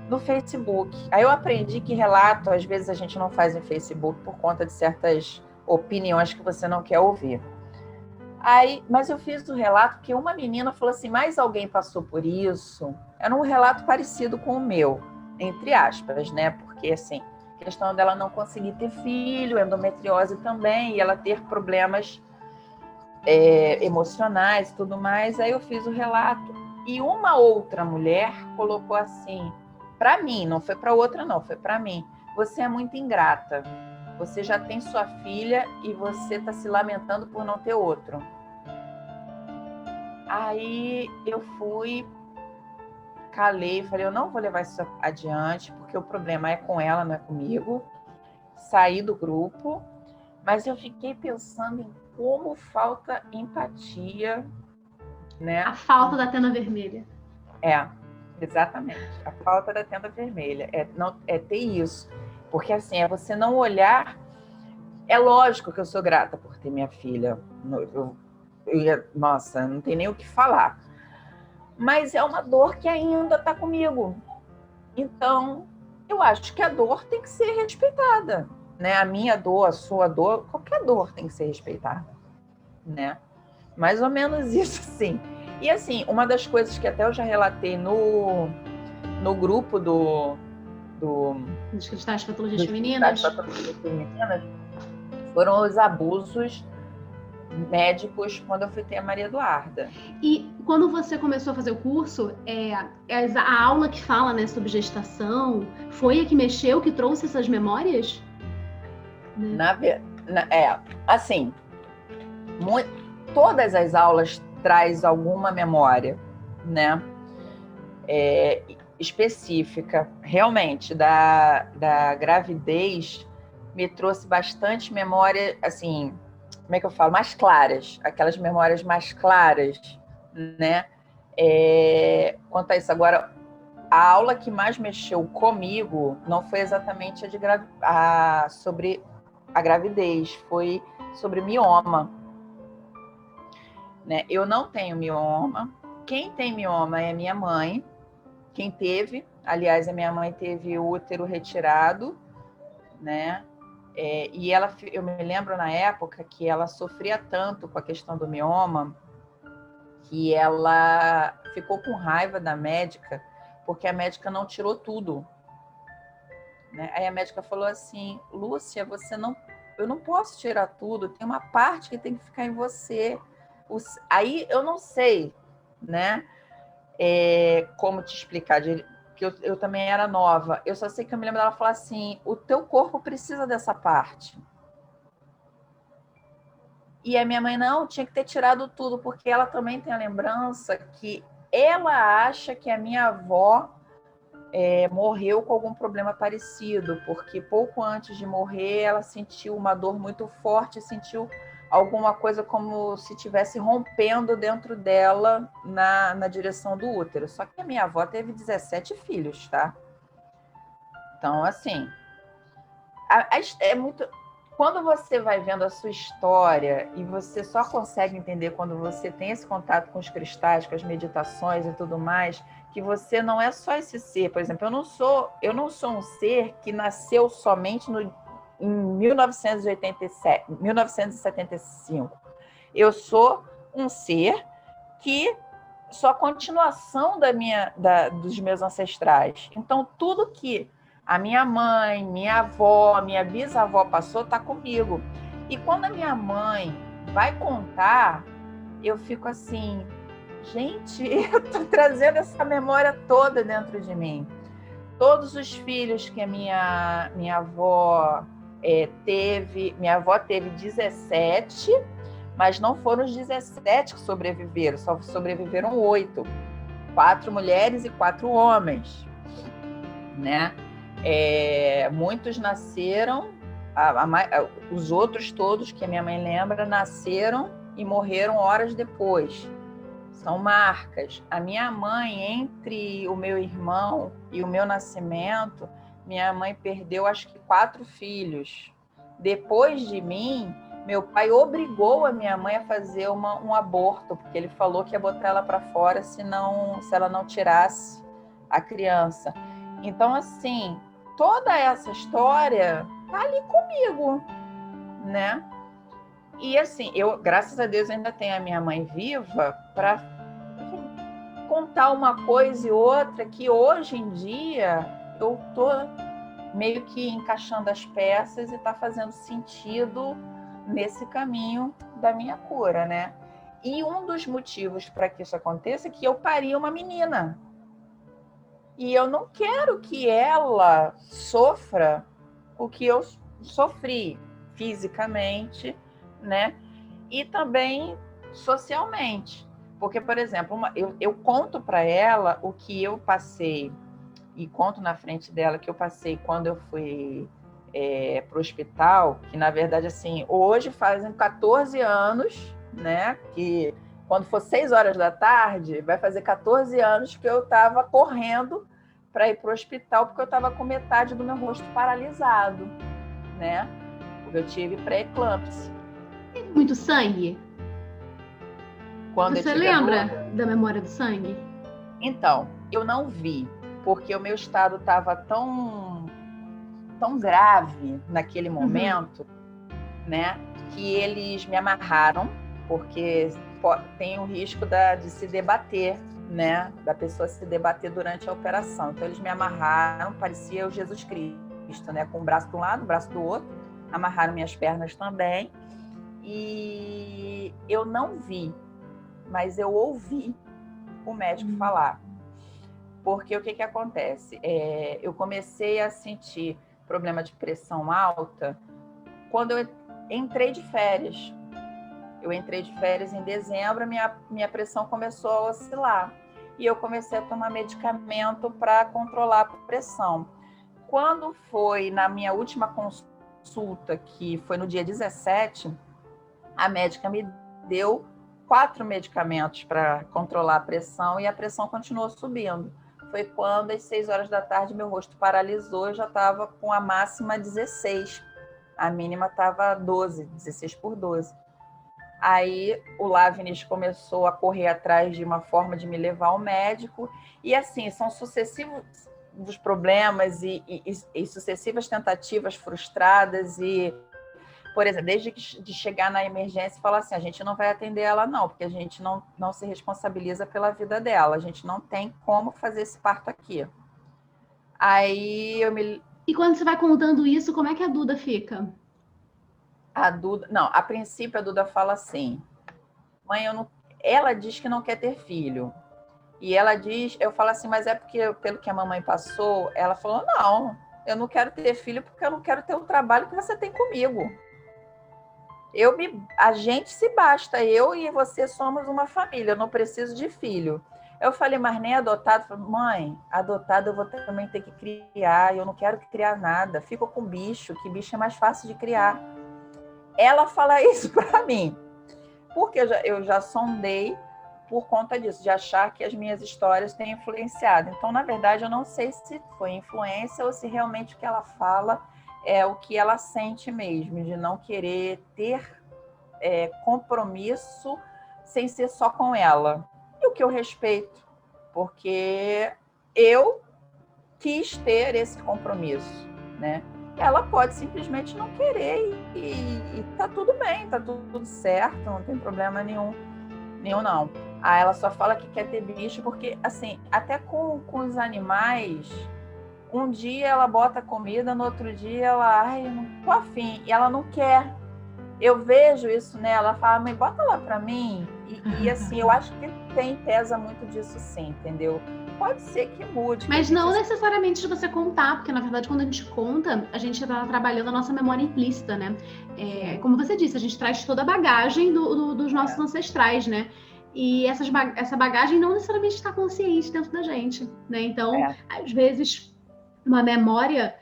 no Facebook. Aí eu aprendi que relato, às vezes, a gente não faz em Facebook por conta de certas opiniões que você não quer ouvir. Mas eu fiz o relato porque uma menina falou assim, mais alguém passou por isso? Era um relato parecido com o meu, entre aspas, né? Porque, assim, a questão dela não conseguir ter filho, endometriose também, e ela ter problemas emocionais e tudo mais. Aí eu fiz o relato. E uma outra mulher colocou assim, para mim, não foi para outra não, foi para mim. Você é muito ingrata. Você já tem sua filha e você está se lamentando por não ter outro. Aí eu fui, calei, falei, eu não vou levar isso adiante, porque o problema é com ela, não é comigo. Saí do grupo, mas eu fiquei pensando em como falta empatia, né? A falta da tenda vermelha. Exatamente. A falta da tenda vermelha. É ter isso. Porque, assim, é você não olhar... É lógico que eu sou grata por ter minha filha. Nossa, não tem nem o que falar. Mas é uma dor que ainda está comigo. Então, eu acho que a dor tem que ser respeitada, né? A minha dor, a sua dor, qualquer dor tem que ser respeitada, né? Mais ou menos isso, sim. E, assim, uma das coisas que até eu já relatei no grupo dos cristais de patologias femininas, foram os abusos médicos quando eu fui ter a Maria Eduarda. E quando você começou a fazer o curso, a aula que fala, né, sobre gestação, foi a que mexeu, que trouxe essas memórias? Né? Assim, todas as aulas traz alguma memória, né? Específica, realmente, da gravidez, me trouxe bastante memória, assim, como é que eu falo? Mais claras, aquelas memórias mais claras, né? Quanto a isso, agora, a aula que mais mexeu comigo não foi exatamente sobre a gravidez, foi sobre mioma. Né? Eu não tenho mioma. Quem tem mioma é minha mãe. Quem teve, aliás, a minha mãe teve o útero retirado, né? E eu me lembro na época que ela sofria tanto com a questão do mioma que ela ficou com raiva da médica porque a médica não tirou tudo. Né? Aí a médica falou assim: Lúcia, eu não posso tirar tudo, tem uma parte que tem que ficar em você. Aí eu não sei, né? Como te explicar, que eu também era nova. Eu só sei que eu me lembro dela falar assim: o teu corpo precisa dessa parte. E a minha mãe, não, tinha que ter tirado tudo, porque ela também tem a lembrança que ela acha que a minha avó morreu com algum problema parecido, porque pouco antes de morrer ela sentiu uma dor muito forte, sentiu alguma coisa como se estivesse rompendo dentro dela na direção do útero. Só que a minha avó teve 17 filhos, tá? Então, assim, é muito... Quando você vai vendo a sua história e você só consegue entender quando você tem esse contato com os cristais, com as meditações e tudo mais, que você não é só esse ser. Por exemplo, eu não sou um ser que nasceu somente em 1975. Eu sou um ser que sou a continuação dos meus ancestrais. Então, tudo que a minha mãe, minha avó, minha bisavó passou, está comigo. E quando a minha mãe vai contar, eu fico assim, gente, eu estou trazendo essa memória toda dentro de mim. Todos os filhos que a minha avó teve, minha avó teve 17, mas não foram os 17 que sobreviveram, só sobreviveram 8. 4 mulheres e 4 homens, né? Muitos nasceram, os outros todos que a minha mãe lembra, nasceram e morreram horas depois. São marcas. A minha mãe, entre o meu irmão e o meu nascimento, minha mãe perdeu acho que 4 filhos. Depois de mim, meu pai obrigou a minha mãe a fazer um aborto, porque ele falou que ia botar ela para fora se ela não tirasse a criança. Então, assim, toda essa história tá ali comigo, né? E assim, eu, graças a Deus, ainda tenho a minha mãe viva para contar uma coisa e outra que hoje em dia eu tô meio que encaixando as peças e tá fazendo sentido nesse caminho da minha cura, né? E um dos motivos para que isso aconteça é que eu pari uma menina. E eu não quero que ela sofra o que eu sofri fisicamente, né? E também socialmente. Porque, por exemplo, eu conto para ela o que eu passei e conto na frente dela que eu passei quando eu fui para o hospital, que, na verdade, assim, hoje fazem 14 anos, né? Que quando for 6 horas da tarde, vai fazer 14 anos que eu estava correndo para ir para o hospital, porque eu estava com metade do meu rosto paralisado, né? Porque eu tive pré-eclâmpsia. Teve muito sangue? Você lembra da memória do sangue? Então, eu não vi, porque o meu estado estava tão grave naquele momento, né? Que eles me amarraram, porque tem o risco de se debater, né? Da pessoa se debater durante a operação. Então, eles me amarraram, parecia o Jesus Cristo, né? Com o braço de um lado, o braço do outro. Amarraram minhas pernas também. e eu não vi, mas eu ouvi o médico falar. Porque o que acontece? Eu comecei a sentir problema de pressão alta quando eu entrei de férias. Eu entrei de férias em dezembro, minha pressão começou a oscilar. E eu comecei a tomar medicamento para controlar a pressão. Quando foi na minha última consulta, que foi no dia 17, a médica me deu 4 medicamentos para controlar a pressão e a pressão continuou subindo. Foi quando, às 6 horas da tarde, meu rosto paralisou, eu já estava com a máxima 16. A mínima estava 12, 16 por 12. Aí o Lavnis começou a correr atrás de uma forma de me levar ao médico. E assim, são sucessivos problemas e sucessivas tentativas frustradas. E, por exemplo, desde de chegar na emergência e falar assim, a gente não vai atender ela não, porque a gente não se responsabiliza pela vida dela. A gente não tem como fazer esse parto aqui. Aí eu me... E quando você vai contando isso, como é que a Duda fica? A Duda... Não, a princípio a Duda fala assim, mãe, ela diz que não quer ter filho. E ela diz, eu falo assim, mas é porque, pelo que a mamãe passou, ela falou, não, eu não quero ter filho porque eu não quero ter o trabalho que você tem comigo. A gente se basta, eu e você somos uma família, eu não preciso de filho. Eu falei, mas nem adotado? Falei, mãe, adotado eu vou também ter que criar, eu não quero criar nada, fico com bicho, que bicho é mais fácil de criar. Ela fala isso para mim, porque eu já sondei por conta disso, de achar que as minhas histórias têm influenciado. Então, na verdade, eu não sei se foi influência ou se realmente o que ela fala é o que ela sente mesmo, de não querer ter compromisso sem ser só com ela. E o que eu respeito, porque eu quis ter esse compromisso, né? Ela pode simplesmente não querer e tá tudo bem, tá tudo certo, não tem problema nenhum não. Aí ela só fala que quer ter bicho porque, assim, até com os animais, um dia ela bota comida, no outro dia ela, ai, não tô afim, e ela não quer. Eu vejo isso nela, ela fala, mãe, bota lá pra mim. E assim, eu acho que pesa muito disso sim, entendeu? Pode ser que mude. Mas não necessariamente de você contar, porque na verdade quando a gente conta, a gente está trabalhando a nossa memória implícita, né? Como você disse, a gente traz toda a bagagem dos nossos ancestrais, né? E essa bagagem não necessariamente está consciente dentro da gente, né? Então, às vezes, uma memória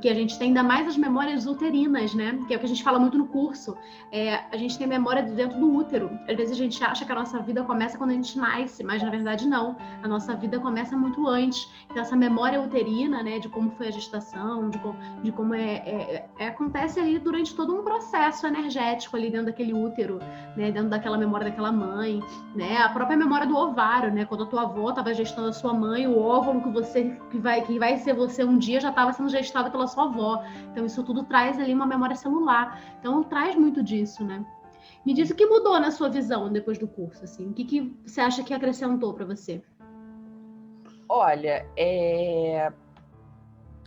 que a gente tem, ainda mais as memórias uterinas, né? Que é o que a gente fala muito no curso. A gente tem memória de dentro do útero. Às vezes a gente acha que a nossa vida começa quando a gente nasce, mas na verdade não. A nossa vida começa muito antes. Então essa memória uterina, né? De como foi a gestação, de como acontece ali durante todo um processo energético ali dentro daquele útero, né? Dentro daquela memória daquela mãe, né? A própria memória do ovário, né? Quando a tua avó estava gestando a sua mãe, o óvulo que vai ser você um dia já estava sendo gestado pela sua avó. Então isso tudo traz ali uma memória celular. Então traz muito disso, né? Me diz o que mudou na sua visão depois do curso, assim. O que você acha que acrescentou para você? Olha,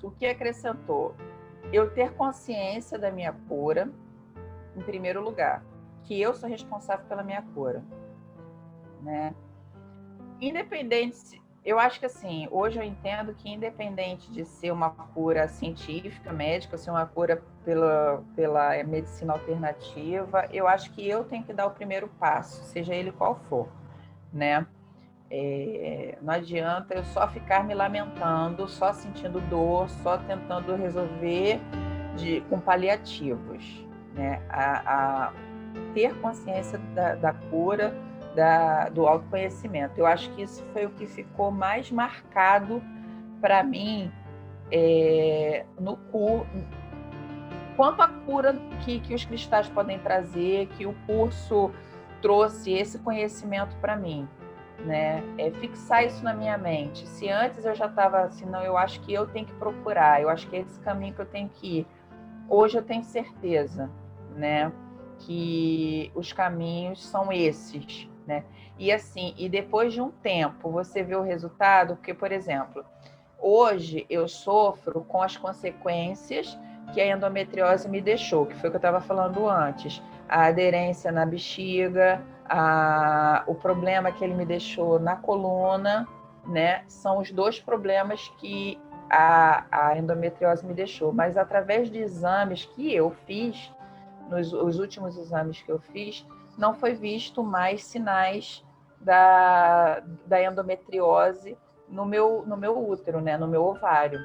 o que acrescentou? Eu ter consciência da minha cura, em primeiro lugar, que eu sou responsável pela minha cura, né? Independente, eu acho que assim, hoje eu entendo que independente de ser uma cura científica, médica, ser uma cura pela medicina alternativa, eu acho que eu tenho que dar o primeiro passo, seja ele qual for, né? Não adianta eu só ficar me lamentando, só sentindo dor, só tentando resolver com paliativos, né? A ter consciência da cura, do autoconhecimento. Eu acho que isso foi o que ficou mais marcado para mim quanto à cura que os cristais podem trazer, que o curso trouxe esse conhecimento para mim, né? Fixar isso na minha mente. Se antes eu já estava assim, não, eu acho que eu tenho que procurar, eu acho que é esse caminho que eu tenho que ir. Hoje eu tenho certeza, né, que os caminhos são esses, né? E assim, e depois de um tempo você vê o resultado, porque, por exemplo, hoje eu sofro com as consequências que a endometriose me deixou, que foi o que eu estava falando antes. a aderência na bexiga, o problema que ele me deixou na coluna, né? São os 2 problemas que a endometriose me deixou. Mas através de exames que eu fiz, os últimos exames que eu fiz, não foi visto mais sinais da endometriose no meu útero, né? No meu ovário.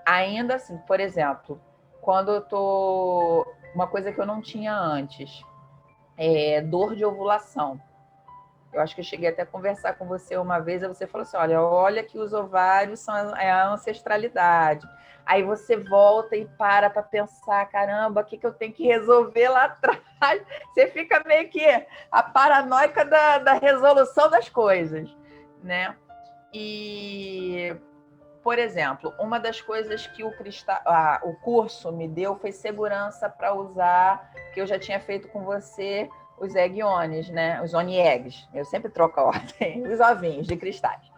Ainda assim, por exemplo, quando eu tô... Uma coisa que eu não tinha antes, dor de ovulação. Eu acho que eu cheguei até a conversar com você uma vez, e você falou assim, olha que os ovários são a ancestralidade. Aí você volta e para pensar, caramba, o que eu tenho que resolver lá atrás? Você fica meio que a paranoica da resolução das coisas, né? E, por exemplo, uma das coisas que o curso me deu foi segurança para usar, que eu já tinha feito com você, os egg ones, né? Os oni eggs. Eu sempre troco a ordem. Os ovinhos de cristais.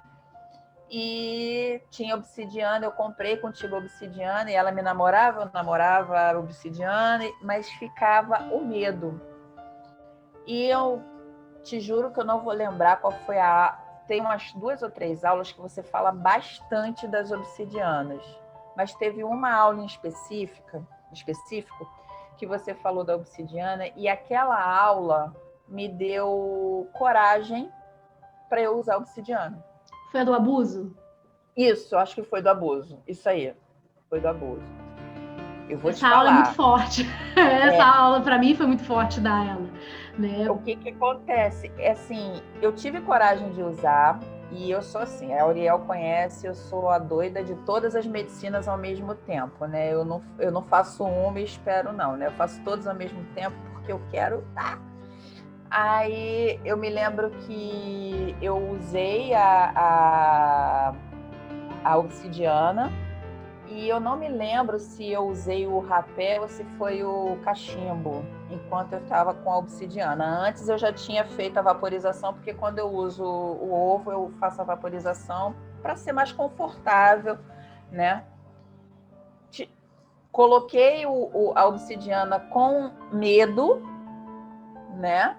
E tinha obsidiana, eu comprei contigo obsidiana e ela me namorava, eu namorava obsidiana, mas ficava o medo. E eu te juro que eu não vou lembrar qual foi Tem umas 2 ou 3 aulas que você fala bastante das obsidianas, mas teve uma aula em específico que você falou da obsidiana, e aquela aula me deu coragem para eu usar obsidiana. Foi a do abuso? Isso, acho que foi do abuso. Isso aí, foi do abuso. Eu vou te falar. Essa aula é muito forte. Essa aula, para mim, foi muito forte dar ela. Né? O que acontece? Assim, eu tive coragem de usar, e eu sou assim, a Auriel conhece, eu sou a doida de todas as medicinas ao mesmo tempo, né? Eu não faço uma e espero não, né? Eu faço todas ao mesmo tempo porque eu quero... Aí eu me lembro que eu usei a obsidiana, e eu não me lembro se eu usei o rapé ou se foi o cachimbo, enquanto eu estava com a obsidiana. Antes eu já tinha feito a vaporização, porque quando eu uso o ovo, eu faço a vaporização para ser mais confortável, né? Coloquei a obsidiana com medo, né?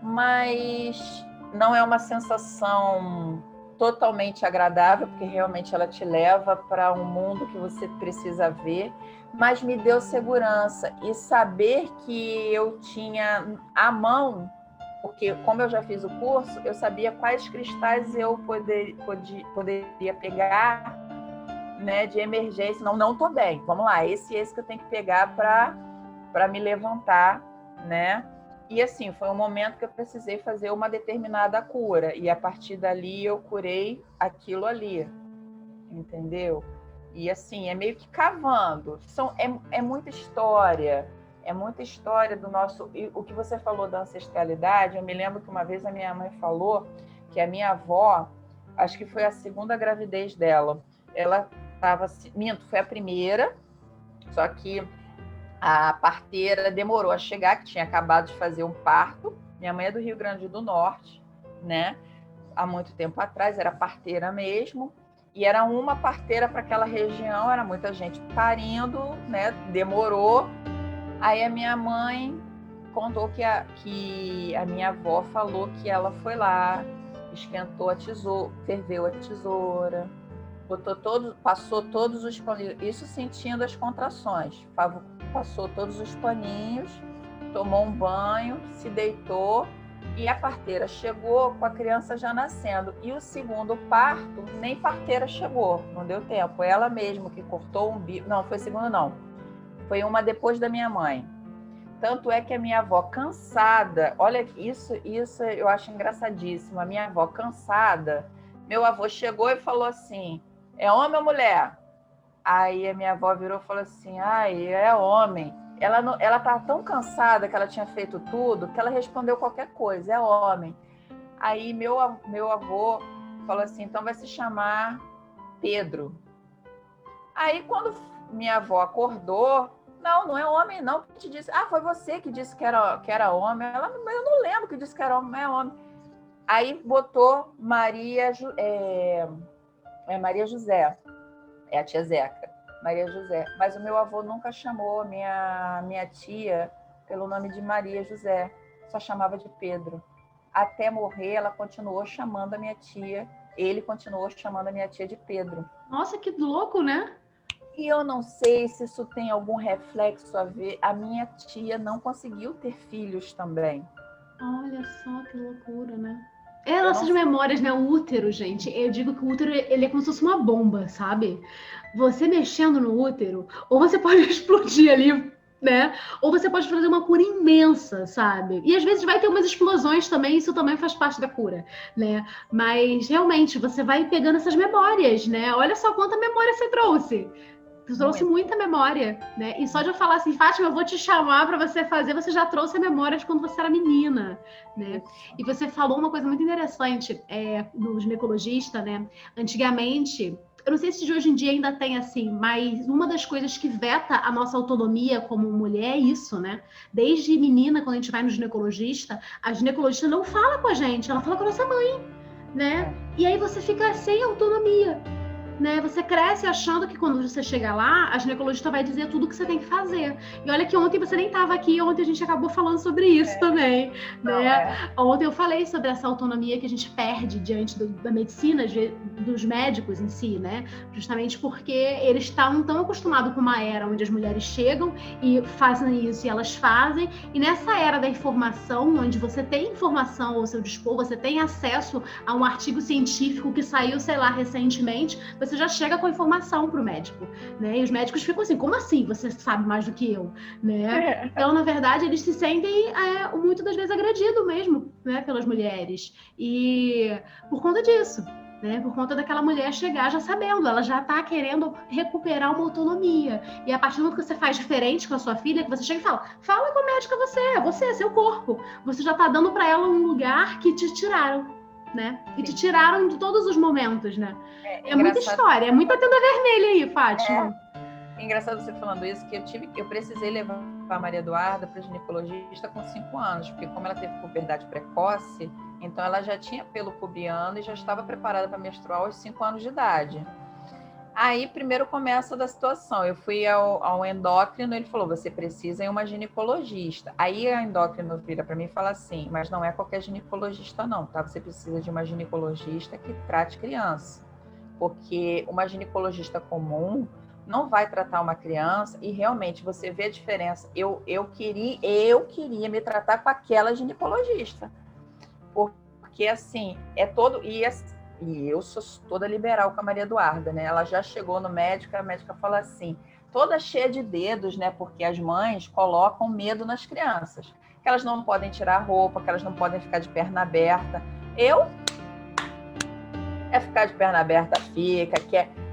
Mas não é uma sensação totalmente agradável, porque realmente ela te leva para um mundo que você precisa ver, mas me deu segurança e saber que eu tinha à mão, porque como eu já fiz o curso, eu sabia quais cristais eu poderia pegar, né, de emergência. Não tô bem, vamos lá, esse que eu tenho que pegar para me levantar, né? E assim, foi um momento que eu precisei fazer uma determinada cura. E a partir dali eu curei aquilo ali. Entendeu? E assim, é meio que cavando. É muita história. É muita história do nosso... E o que você falou da ancestralidade, eu me lembro que uma vez a minha mãe falou que a minha avó, acho que foi a 2ª gravidez dela, ela estava... Minto, foi a primeira, só que a parteira demorou a chegar, que tinha acabado de fazer um parto. Minha mãe é do Rio Grande do Norte, né? Há muito tempo atrás, era parteira mesmo. E era uma parteira para aquela região, era muita gente parindo, né? Demorou. Aí a minha mãe contou que a minha avó falou que ela foi lá, esquentou a tesoura, ferveu a tesoura, passou todos os paninhos, isso sentindo as contrações, passou todos os paninhos, tomou um banho, se deitou, e a parteira chegou com a criança já nascendo. E o segundo parto, nem parteira chegou, não deu tempo. Ela mesma que cortou um bico. Não, foi segunda não. Foi uma depois da minha mãe. Tanto é que a minha avó cansada, olha, isso eu acho engraçadíssimo. A minha avó cansada, meu avô chegou e falou assim: é homem ou mulher? Aí a minha avó virou e falou assim: ai, é homem. Ela estava tão cansada que ela tinha feito tudo que ela respondeu qualquer coisa, é homem. Aí meu avô falou assim: então vai se chamar Pedro. Aí quando minha avó acordou, não é homem não, que te disse, foi você que disse que era homem. Ela, mas eu não lembro que disse que era homem, não é homem. Aí botou Maria José, é a tia Zeca. Maria José, mas o meu avô nunca chamou a minha tia pelo nome de Maria José, só chamava de Pedro. Até morrer, ela continuou chamando a minha tia, ele continuou chamando a minha tia de Pedro. Nossa, que louco, né? E eu não sei se isso tem algum reflexo a ver. A minha tia não conseguiu ter filhos também. Olha só que loucura, né? É nossas memórias, né? O útero, gente. Eu digo que o útero, ele é como se fosse uma bomba, sabe? Você mexendo no útero, ou você pode explodir ali, né? Ou você pode fazer uma cura imensa, sabe? E às vezes vai ter umas explosões também, isso também faz parte da cura, né? Mas realmente você vai pegando essas memórias, né? Olha só quanta memória você trouxe. Tu trouxe muita memória, né? E só de eu falar assim, Fátima, eu vou te chamar para você fazer, você já trouxe a memória de quando você era menina, né? E você falou uma coisa muito interessante no ginecologista, né? Antigamente, eu não sei se de hoje em dia ainda tem assim, mas uma das coisas que veta a nossa autonomia como mulher é isso, né? Desde menina, quando a gente vai no ginecologista, a ginecologista não fala com a gente, ela fala com a nossa mãe, né? E aí você fica sem autonomia. Né? Você cresce achando que quando você chegar lá, a ginecologista vai dizer tudo o que você tem que fazer. E olha que ontem você nem estava aqui, ontem a gente acabou falando sobre isso também. Né? Ontem eu falei sobre essa autonomia que a gente perde diante da medicina, dos médicos em si, né? Justamente porque eles estão tão acostumados com uma era onde as mulheres chegam e fazem isso e elas fazem, e nessa era da informação, onde você tem informação ao seu dispor, você tem acesso a um artigo científico que saiu, sei lá, recentemente, você já chega com a informação para o médico, né? E os médicos ficam assim, como assim você sabe mais do que eu, né? Então, na verdade, eles se sentem muito das vezes agredidos mesmo, né? Pelas mulheres. E por conta disso, né? Por conta daquela mulher chegar já sabendo, ela já está querendo recuperar uma autonomia. E a partir do momento que você faz diferente com a sua filha, que você chega e fala com a médica você, é seu corpo. Você já está dando para ela um lugar que te tiraram. Né? E te tiraram de todos os momentos, né? É muita história, é muita tenda vermelha aí, Fátima. É engraçado você falando isso, que eu precisei levar a Maria Eduarda para ginecologista com 5 anos, porque como ela teve puberdade precoce, então ela já tinha pelo pubiano e já estava preparada para menstruar aos 5 anos de idade. Aí, primeiro começa da situação. Eu fui ao endócrino, ele falou, você precisa ir uma ginecologista. Aí a endócrino vira para mim e fala assim, mas não é qualquer ginecologista não, tá? Você precisa de uma ginecologista que trate criança. Porque uma ginecologista comum não vai tratar uma criança e realmente você vê a diferença. Eu queria me tratar com aquela ginecologista. Porque assim, e eu sou toda liberal com a Maria Eduarda, né? Ela já chegou no médico, a médica fala assim, toda cheia de dedos, né? Porque as mães colocam medo nas crianças. Que elas não podem tirar a roupa, que elas não podem ficar de perna aberta. Ficar de perna aberta,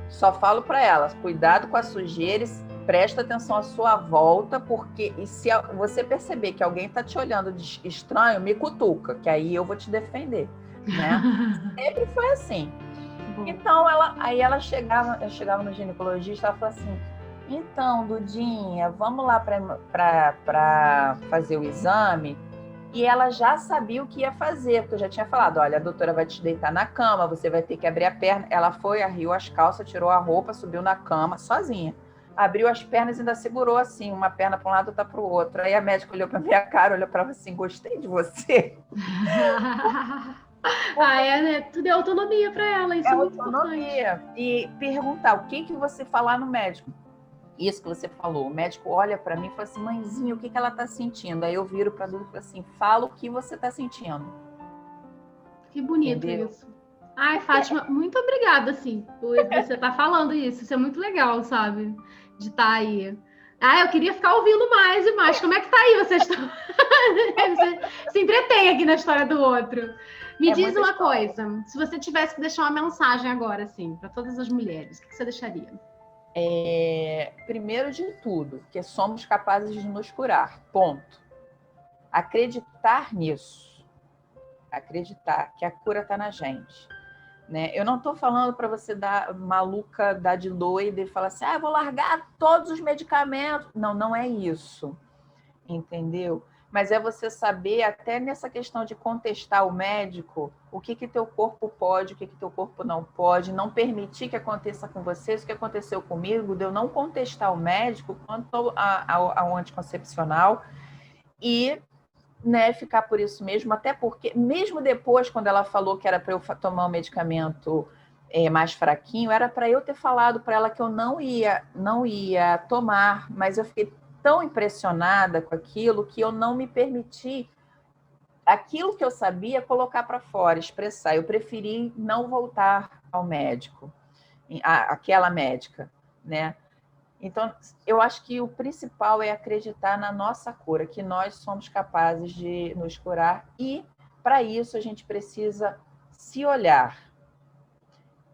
só falo para elas, cuidado com a sujeira, presta atenção à sua volta, porque se você perceber que alguém está te olhando de estranho, me cutuca, que aí eu vou te defender. Né? Sempre foi assim. Então, eu chegava no ginecologista, ela falava assim, então, Dudinha, vamos lá para fazer o exame? E ela já sabia o que ia fazer, porque eu já tinha falado, olha, a doutora vai te deitar na cama, você vai ter que abrir a perna. Ela foi, arriou as calças, tirou a roupa, subiu na cama, sozinha. Abriu as pernas e ainda segurou assim, uma perna para um lado, outra para o outro. Aí a médica olhou para minha cara, olhou para mim assim, gostei de você. Né? Tudo é autonomia para ela, isso é muito autonomia. Importante. E perguntar, o que você falar no médico? Isso que você falou, o médico olha para mim e fala assim, mãezinha, o que ela está sentindo? Aí eu viro para a Duda e falo assim, fala o que você está sentindo. Que bonito. Entendeu? Isso. Ai, Fátima, muito obrigada, assim, por você estar falando isso. Isso é muito legal, sabe? De estar aí. Eu queria ficar ouvindo mais e mais. Como é que tá aí? Vocês estão... Você se entretém aqui na história do outro. Me diz uma coisa, se você tivesse que deixar uma mensagem agora, assim, para todas as mulheres, o que você deixaria? Primeiro de tudo, que somos capazes de nos curar, ponto. Acreditar nisso. Acreditar que a cura está na gente. Né? Eu não estou falando para você dar de doida e falar assim, vou largar todos os medicamentos. Não, não é isso. Entendeu? Mas é você saber, até nessa questão de contestar o médico, o que teu corpo pode, o que teu corpo não pode, não permitir que aconteça com você, isso que aconteceu comigo, de eu não contestar o médico quanto ao anticoncepcional, e, né, ficar por isso mesmo, até porque, mesmo depois, quando ela falou que era para eu tomar um medicamento mais fraquinho, era para eu ter falado para ela que eu não ia tomar, mas eu fiquei tão impressionada com aquilo que eu não me permiti aquilo que eu sabia colocar para fora, expressar. Eu preferi não voltar ao médico, aquela médica, né? Então, eu acho que o principal é acreditar na nossa cura, que nós somos capazes de nos curar, e para isso a gente precisa se olhar,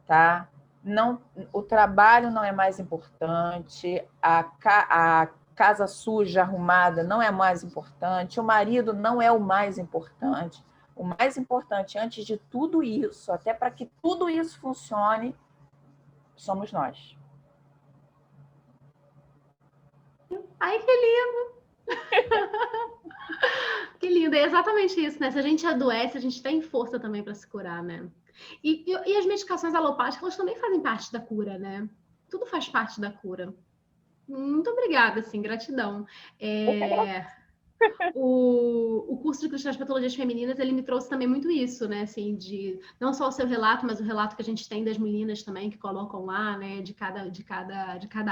tá? Não, o trabalho não é mais importante, a casa suja, arrumada não é mais importante, o marido não é o mais importante. O mais importante, antes de tudo isso, até para que tudo isso funcione, somos nós. Ai, que lindo! Que lindo, é exatamente isso, né? Se a gente adoece, a gente tem força também para se curar, né? E as medicações alopáticas, elas também fazem parte da cura, né? Tudo faz parte da cura. Muito obrigada, assim, gratidão. O curso de cristais patologias femininas, ele me trouxe também muito isso, né, assim, de não só o seu relato, mas o relato que a gente tem das meninas também que colocam lá, né, de cada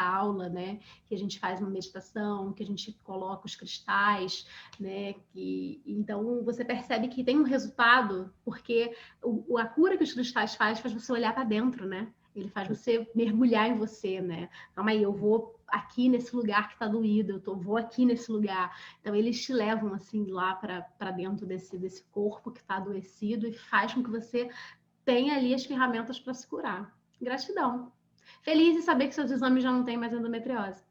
aula, né, que a gente faz uma meditação, que a gente coloca os cristais, né, então você percebe que tem um resultado, porque a cura que os cristais faz você olhar para dentro, né? Ele faz você mergulhar em você, né? Calma aí, eu vou aqui nesse lugar que está doído, vou aqui nesse lugar. Então, eles te levam assim lá para dentro desse corpo que está adoecido e faz com que você tenha ali as ferramentas para se curar. Gratidão. Feliz em saber que seus exames já não têm mais endometriose.